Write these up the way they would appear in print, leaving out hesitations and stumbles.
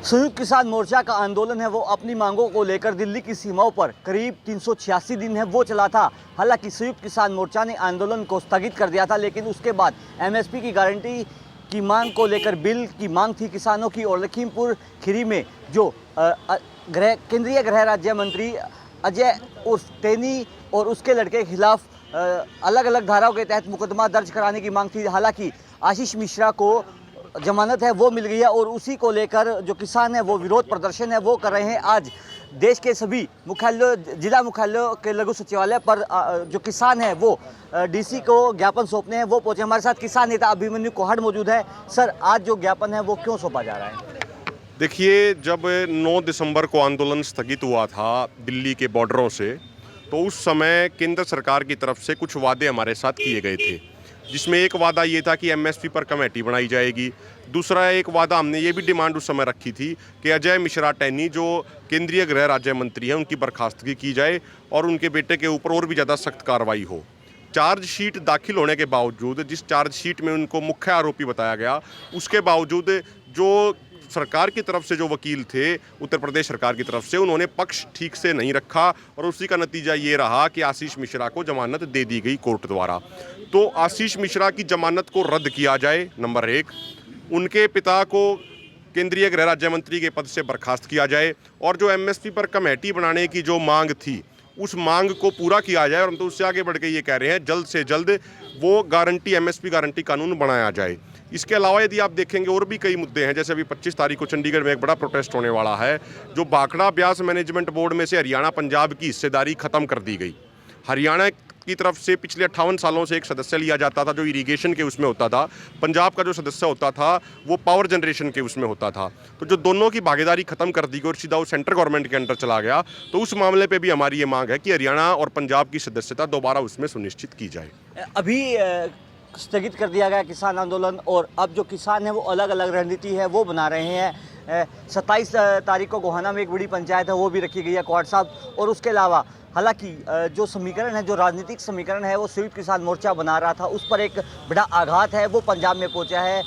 संयुक्त किसान मोर्चा का आंदोलन है वो अपनी मांगों को लेकर दिल्ली की सीमाओं पर करीब 386 दिन है वो चला था। हालांकि संयुक्त किसान मोर्चा ने आंदोलन को स्थगित कर दिया था, लेकिन उसके बाद एमएसपी की गारंटी की मांग को लेकर बिल की मांग थी किसानों की। और लखीमपुर खीरी में जो केंद्रीय गृह राज्य मंत्री अजय उर्फ टेनी और उसके लड़के के खिलाफ अलग अलग धाराओं के तहत मुकदमा दर्ज कराने की मांग थी। हालांकि आशीष मिश्रा को जमानत है वो मिल गई है और उसी को लेकर जो किसान है वो विरोध प्रदर्शन है वो कर रहे हैं। आज देश के सभी मुख्यालयों, जिला मुख्यालयों के लघु सचिवालय पर जो किसान है वो डीसी को ज्ञापन सौंपने हैं वो पहुंचे। हमारे साथ किसान नेता अभिमन्यु कोहड़ मौजूद है। सर, आज जो ज्ञापन है वो क्यों सौंपा जा रहा है? देखिए, जब 9 दिसंबर को आंदोलन स्थगित हुआ था दिल्ली के बॉर्डरों से, तो उस समय केंद्र सरकार की तरफ से कुछ वादे हमारे साथ किए गए थे, जिसमें एक वादा ये था कि एमएसपी पर कमेटी बनाई जाएगी। दूसरा एक वादा हमने ये भी डिमांड उस समय रखी थी कि अजय मिश्रा टैनी जो केंद्रीय गृह राज्य मंत्री हैं उनकी बर्खास्तगी की जाए और उनके बेटे के ऊपर और भी ज़्यादा सख्त कार्रवाई हो। चार्जशीट दाखिल होने के बावजूद, जिस चार्जशीट में उनको मुख्य आरोपी बताया गया, उसके बावजूद जो सरकार की तरफ से जो वकील थे उत्तर प्रदेश सरकार की तरफ से, उन्होंने पक्ष ठीक से नहीं रखा और उसी का नतीजा ये रहा कि आशीष मिश्रा को जमानत दे दी गई कोर्ट द्वारा। तो आशीष मिश्रा की जमानत को रद्द किया जाए, नंबर 1। उनके पिता को केंद्रीय गृह राज्य मंत्री के पद से बर्खास्त किया जाए और जो एमएसपी पर कमेटी बनाने की जो मांग थी उस मांग को पूरा किया जाए। और हम तो उससे आगे बढ़ के ये कह रहे हैं जल्द से जल्द वो गारंटी, एमएसपी गारंटी कानून बनाया जाए। इसके अलावा यदि आप देखेंगे और भी कई मुद्दे हैं, जैसे अभी 25 तारीख को चंडीगढ़ में एक बड़ा प्रोटेस्ट होने वाला है। जो भाखड़ा ब्यास मैनेजमेंट बोर्ड में से हरियाणा पंजाब की हिस्सेदारी खत्म कर दी गई। हरियाणा की तरफ से पिछले 58 सालों से एक सदस्य लिया जाता था जो इरिगेशन के उसमें होता था, पंजाब का जो सदस्य होता था वो पावर जनरेशन के उसमें होता था। तो जो दोनों की भागीदारी खत्म कर दी गई और सीधा वो सेंट्रल गवर्नमेंट के अंडर चला गया, तो उस मामले पे भी हमारी ये मांग है कि हरियाणा और पंजाब की सदस्यता दोबारा उसमें सुनिश्चित की जाए। अभी स्थगित कर दिया गया किसान आंदोलन और अब जो किसान है वो अलग अलग रणनीति है वो बना रहे हैं। 27 तारीख को गोहाना में एक बड़ी पंचायत है वो भी रखी गई है, क्वाड साहब। और उसके अलावा हालांकि जो समीकरण है, जो राजनीतिक समीकरण है वो संयुक्त किसान मोर्चा बना रहा था, उस पर एक बड़ा आघात है वो पंजाब में पहुंचा है।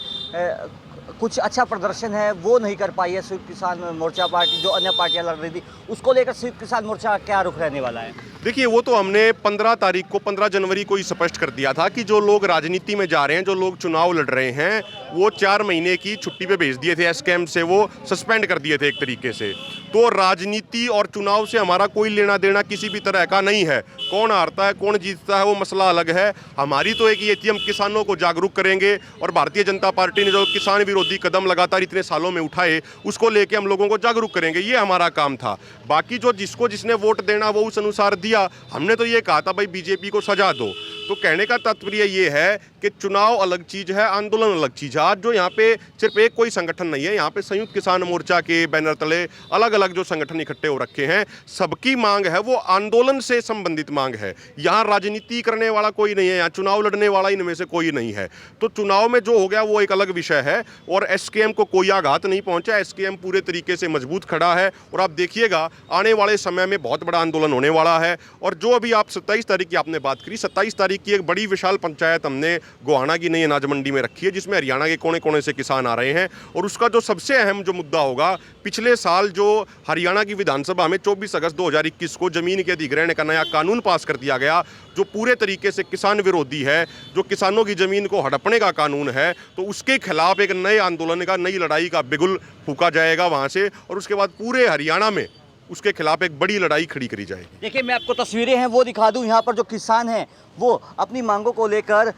कुछ अच्छा प्रदर्शन है वो नहीं कर पाई है संयुक्त किसान मोर्चा पार्टी, जो अन्य पार्टियां लड़ रही थी। उसको लेकर संयुक्त किसान मोर्चा का क्या रुख रहने वाला है? देखिए, वो तो हमने 15 जनवरी को ही स्पष्ट कर दिया था कि जो लोग राजनीति में जा रहे हैं, जो लोग चुनाव लड़ रहे हैं, वो 4 महीने की छुट्टी पे भेज दिए थे। एसकेएम से वो सस्पेंड कर दिए थे एक तरीके से। तो राजनीति और चुनाव से हमारा कोई लेना देना किसी भी तरह का नहीं है। कौन हारता है कौन जीतता है वो मसला अलग है। हमारी तो एक ये थी, हम किसानों को जागरूक करेंगे और भारतीय जनता पार्टी ने जो किसान विरोधी कदम लगातार इतने सालों में उठाए उसको लेके हम लोगों को जागरूक करेंगे, ये हमारा काम था। बाकी जो जिसने वोट देना वो उस अनुसार दिया। हमने तो ये कहा था भाई बीजेपी को सजा दो। तो कहने का तात्पर्य ये है कि चुनाव अलग चीज़ है, आंदोलन अलग चीज़ है। आज जो यहाँ पे सिर्फ एक कोई संगठन नहीं है, यहाँ पे संयुक्त किसान मोर्चा के बैनर तले अलग अलग जो संगठन इकट्ठे हो रखे हैं, सबकी मांग है वो आंदोलन से संबंधित मांग है। यहाँ राजनीति करने वाला कोई नहीं है, यहाँ चुनाव लड़ने वाला इनमें से कोई नहीं है। तो चुनाव में जो हो गया वो एक अलग विषय है और एसकेएम को कोई आघात नहीं पहुँचा। एसकेएम पूरे तरीके से मजबूत खड़ा है और आप देखिएगा आने वाले समय में बहुत बड़ा आंदोलन होने वाला है। और जो अभी आप 27 तारीख की आपने बात करी, 27 तारीख की एक बड़ी विशाल पंचायत हमने गोहाना की नई अनाज मंडी में रखी है, जिसमें हरियाणा के कोने कोने से किसान आ रहे हैं। और उसका जो सबसे अहम जो मुद्दा होगा, पिछले साल जो हरियाणा की विधानसभा में 24 अगस्त 2021 को जमीन के अधिग्रहण का नया कानून पास कर दिया गया, जो पूरे तरीके से किसान विरोधी है, जो किसानों की जमीन को हड़पने का कानून है। तो उसके खिलाफ एक नए आंदोलन का, नई लड़ाई का बिगुल फूका जाएगा वहाँ से और उसके बाद पूरे हरियाणा में उसके खिलाफ एक बड़ी लड़ाई खड़ी करी जाएगी। देखिए, मैं आपको तस्वीरें हैं वो दिखा दूं। यहाँ पर जो किसान हैं वो अपनी मांगों को लेकर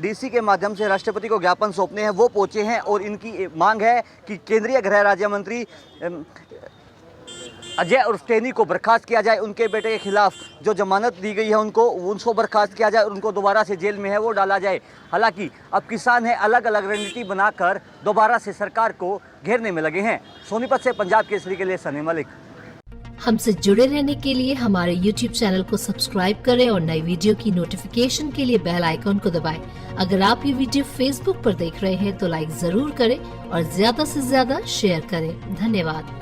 डीसी के माध्यम से राष्ट्रपति को ज्ञापन सौंपने हैं वो पहुंचे हैं और इनकी मांग है कि केंद्रीय गृह राज्य मंत्री अजय उर्फ टेनी को बर्खास्त किया जाए। उनके बेटे के खिलाफ जो जमानत दी गई है उनको बर्खास्त किया जाए और उनको दोबारा से जेल में है वो डाला जाए। हालांकि अब किसान है अलग अलग रणनीति बनाकर दोबारा से सरकार को घेरने में लगे हैं। सोनीपत से पंजाब केसरी के लिए सनी मलिक। हमसे जुड़े रहने के लिए हमारे YouTube चैनल को सब्सक्राइब करें और नई वीडियो की नोटिफिकेशन के लिए बेल आइकॉन को दबाएं। अगर आप ये वीडियो Facebook पर देख रहे हैं तो लाइक जरूर करें और ज्यादा से ज्यादा शेयर करें। धन्यवाद।